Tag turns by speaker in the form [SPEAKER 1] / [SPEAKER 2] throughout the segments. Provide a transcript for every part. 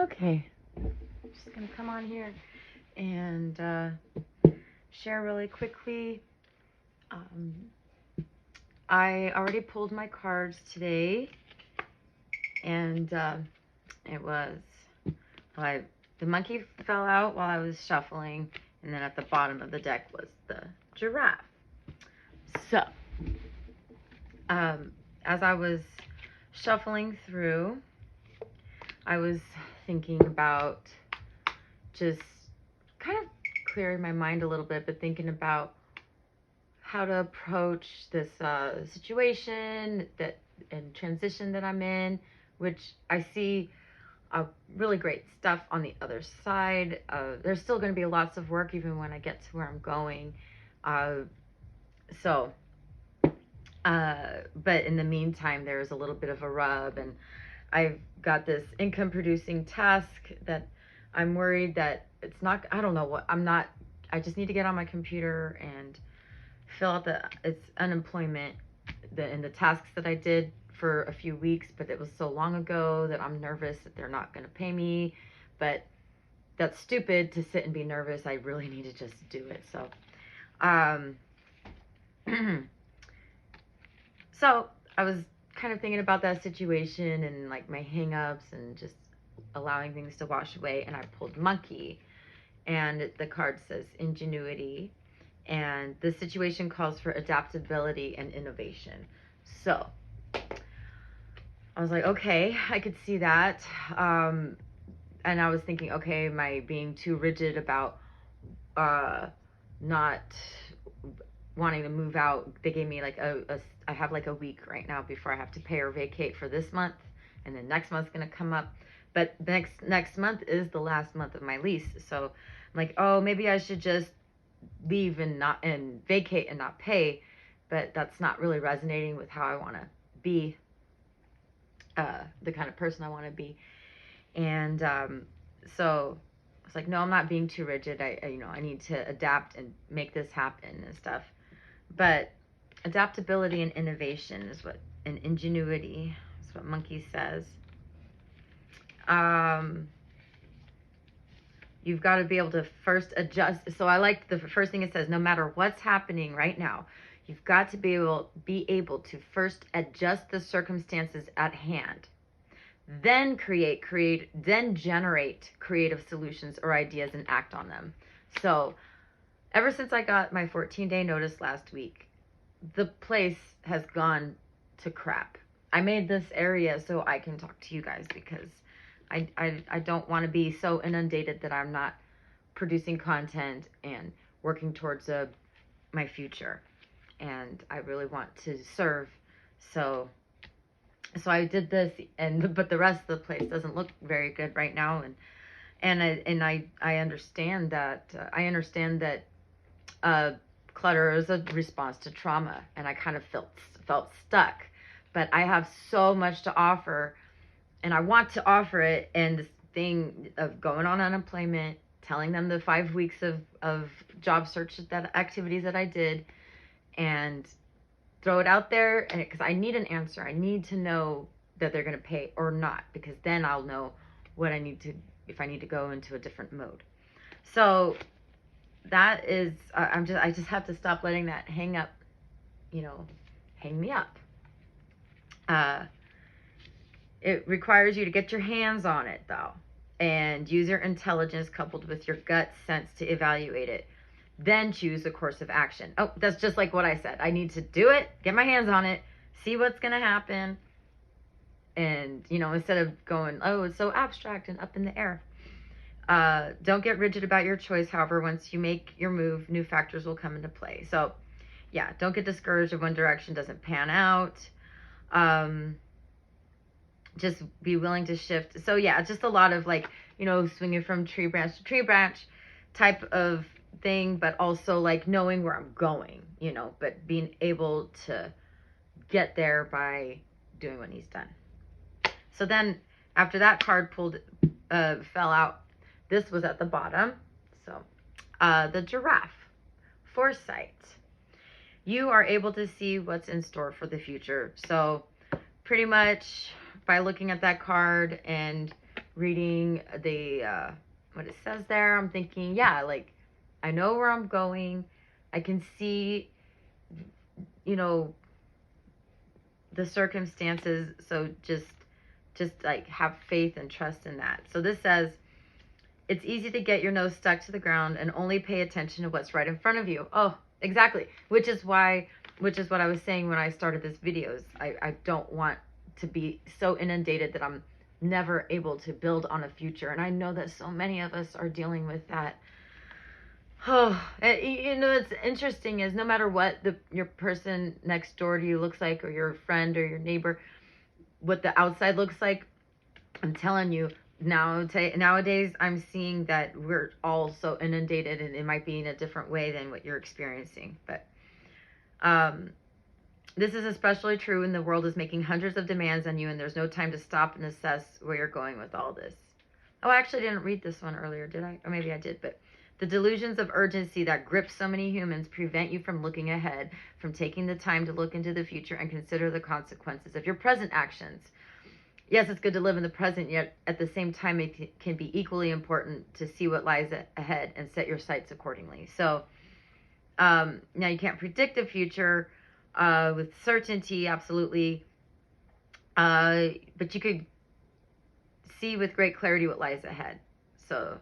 [SPEAKER 1] Okay, just gonna come on here and share really quickly. Um, I already pulled my cards today, and it was I the monkey fell out while I was shuffling, and then at the bottom of the deck was the giraffe. So, as I was shuffling through, I was thinking about just kind of clearing my mind a little bit, but thinking about how to approach this situation that and transition that I'm in, which I see really great stuff on the other side. There's still going to be lots of work even when I get to where I'm going. So, but in the meantime, there's a little bit of a rub, and I've got this income producing task that I'm worried that it's not, I don't know what, I just need to get on my computer and fill out it's unemployment, and the tasks that I did for a few weeks, but it was so long ago that I'm nervous that they're not going to pay me. But that's stupid to sit and be nervous. I really need to just do it. So, so I was kind of thinking about that situation and like my hangups and just allowing things to wash away. And I pulled monkey, and the card says ingenuity, and the situation calls for adaptability and innovation. So I was like, okay, I could see that. And I was thinking, okay, am I being too rigid about not wanting to move out? They gave me like I have like a week right now before I have to pay or vacate for this month, and then next month's gonna come up. But next month is the last month of my lease, so I'm like, oh, maybe I should just leave and vacate and not pay. But that's not really resonating with how I want to be, the kind of person I want to be. And so I was like, no, I'm not being too rigid. I need to adapt and make this happen and stuff. But adaptability and innovation is and ingenuity is what Monkey says. You've got to be able to first adjust. So I like the first thing it says, no matter what's happening right now, you've got to be able to first adjust the circumstances at hand, then then generate creative solutions or ideas and act on them. So ever since I got my 14-day notice last week, the place has gone to crap. I made this area so I can talk to you guys because I don't want to be so inundated that I'm not producing content and working towards my future. And I really want to serve. So I did this, but the rest of the place doesn't look very good right now. And I understand that. Clutter is a response to trauma, and I kind of felt stuck. But I have so much to offer, and I want to offer it. And this thing of going on unemployment, telling them the 5 weeks of job search activities that I did, and throw it out there, and because I need an answer. I need to know that they're going to pay or not, because then I'll know what I need to, if I need to go into a different mode. So that is, I just have to stop letting that hang me up. It requires you to get your hands on it though, and use your intelligence coupled with your gut sense to evaluate it. Then choose a course of action. Oh, that's just like what I said. I need to do it, get my hands on it, see what's going to happen. And, instead of going, oh, it's so abstract and up in the air. Don't get rigid about your choice. However, once you make your move, new factors will come into play. So, yeah, don't get discouraged if one direction doesn't pan out. Just be willing to shift. So, yeah, just a lot of swinging from tree branch to tree branch type of thing, but also like knowing where I'm going, but being able to get there by doing what needs done. So then after that card fell out, this was at the bottom. So the giraffe, foresight. You are able to see what's in store for the future. So pretty much by looking at that card and reading the what it says there, I'm thinking, yeah, like I know where I'm going. I can see, you know, the circumstances. So just like have faith and trust in that. So this says, it's easy to get your nose stuck to the ground and only pay attention to what's right in front of you. Oh, exactly. Which is what I was saying when I started this videos. I don't want to be so inundated that I'm never able to build on a future. And I know that so many of us are dealing with that. Oh, you know, it's interesting is no matter what your person next door to you looks like, or your friend or your neighbor, what the outside looks like, I'm telling you, nowadays I'm seeing that we're all so inundated, and it might be in a different way than what you're experiencing. But this is especially true when the world is making hundreds of demands on you and there's no time to stop and assess where you're going with all this. Oh, I actually didn't read this one earlier, did I? Or maybe I did, but the delusions of urgency that grip so many humans prevent you from looking ahead, from taking the time to look into the future and consider the consequences of your present actions. Yes, it's good to live in the present, yet at the same time, it can be equally important to see what lies ahead and set your sights accordingly. So now you can't predict the future with certainty, absolutely, but you could see with great clarity what lies ahead. So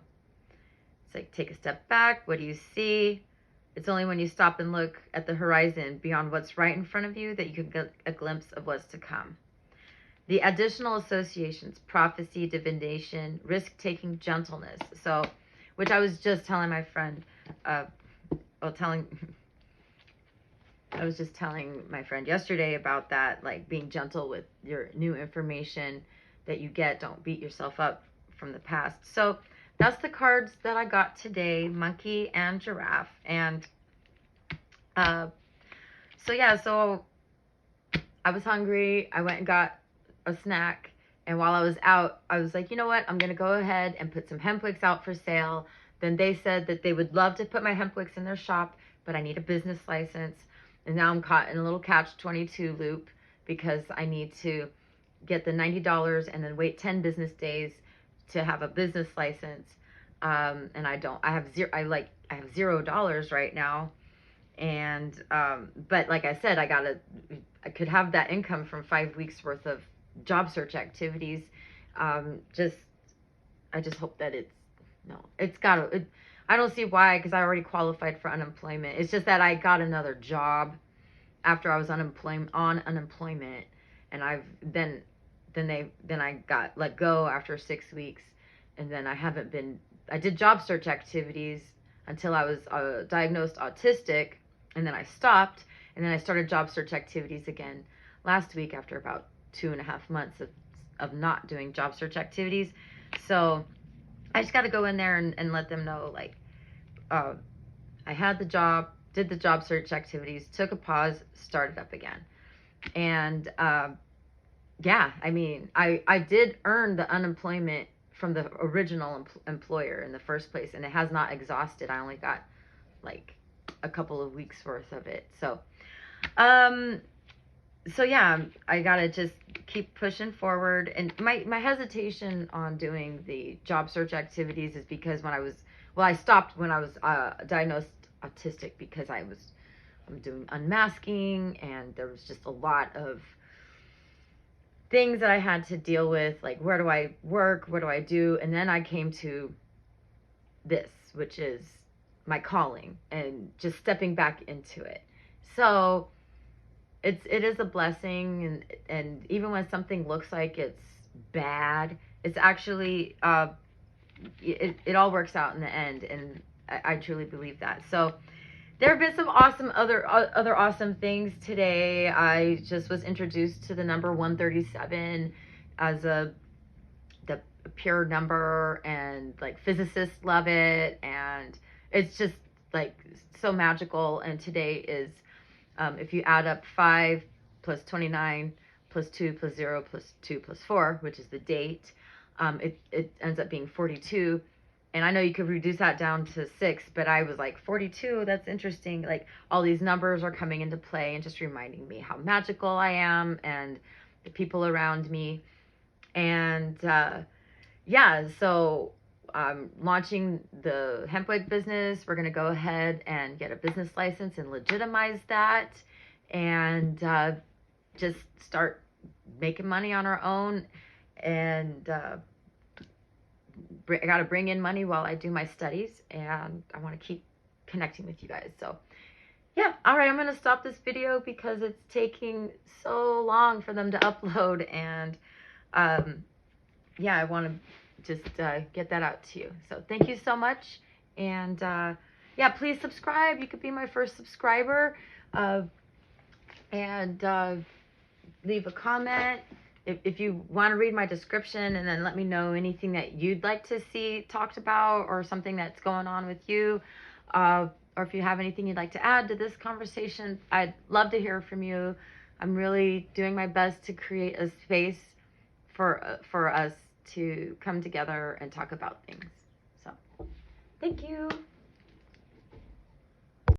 [SPEAKER 1] it's like, take a step back. What do you see? It's only when you stop and look at the horizon beyond what's right in front of you that you can get a glimpse of what's to come. The additional associations, prophecy, divination, risk-taking, gentleness. So, which I was just telling my friend, I was just telling my friend yesterday about that, like being gentle with your new information that you get. Don't beat yourself up from the past. So that's the cards that I got today, Monkey and Giraffe. And so yeah, so I was hungry. I went and got a snack, and while I was out, I was like, you know what, I'm gonna go ahead and put some hemp wicks out for sale. Then they said that they would love to put my hemp wicks in their shop, but I need a business license. And now I'm caught in a little catch-22 loop because I need to get the $90 and then wait 10 business days to have a business license. And I have $0 right now. And but like I said, I could have that income from 5 weeks worth of job search activities. I just hope that I don't see why, because I already qualified for unemployment. It's just that I got another job after I was on unemployment, and then I got let go after 6 weeks, and then I did job search activities until I was diagnosed autistic, and then I stopped, and then I started job search activities again last week after about 2.5 months of not doing job search activities. So I just got to go in there and let them know, like, I had the job, did the job search activities, took a pause, started up again. And yeah, I mean, I did earn the unemployment from the original employer in the first place, and it has not exhausted. I only got like a couple of weeks worth of it. So so yeah, I gotta just keep pushing forward. And my hesitation on doing the job search activities is because I stopped when I was diagnosed autistic, because I'm doing unmasking, and there was just a lot of things that I had to deal with, like, where do I work, what do I do? And then I came to this, which is my calling, and just stepping back into it. So it is a blessing, and even when something looks like it's bad, it's actually it all works out in the end, and I truly believe that. So there have been some awesome other awesome things today. I just was introduced to the number 137 as the pure number, and like physicists love it, and it's just like so magical. And today is if you add up 5 plus 29 plus 2 plus 0 plus 2 plus 4, which is the date, it ends up being 42. And I know you could reduce that down to 6, but I was like, 42, that's interesting. Like, all these numbers are coming into play and just reminding me how magical I am and the people around me. And yeah, so I'm launching the hemp wig business. We're going to go ahead and get a business license and legitimize that, and just start making money on our own. And I got to bring in money while I do my studies, and I want to keep connecting with you guys. So yeah, all right, I'm going to stop this video because it's taking so long for them to upload, and yeah, I want to just get that out to you. So thank you so much, and yeah, please subscribe. You could be my first subscriber, and leave a comment. If you want to read my description and then let me know anything that you'd like to see talked about, or something that's going on with you, or if you have anything you'd like to add to this conversation, I'd love to hear from you. I'm really doing my best to create a space for us to come together and talk about things. So thank you.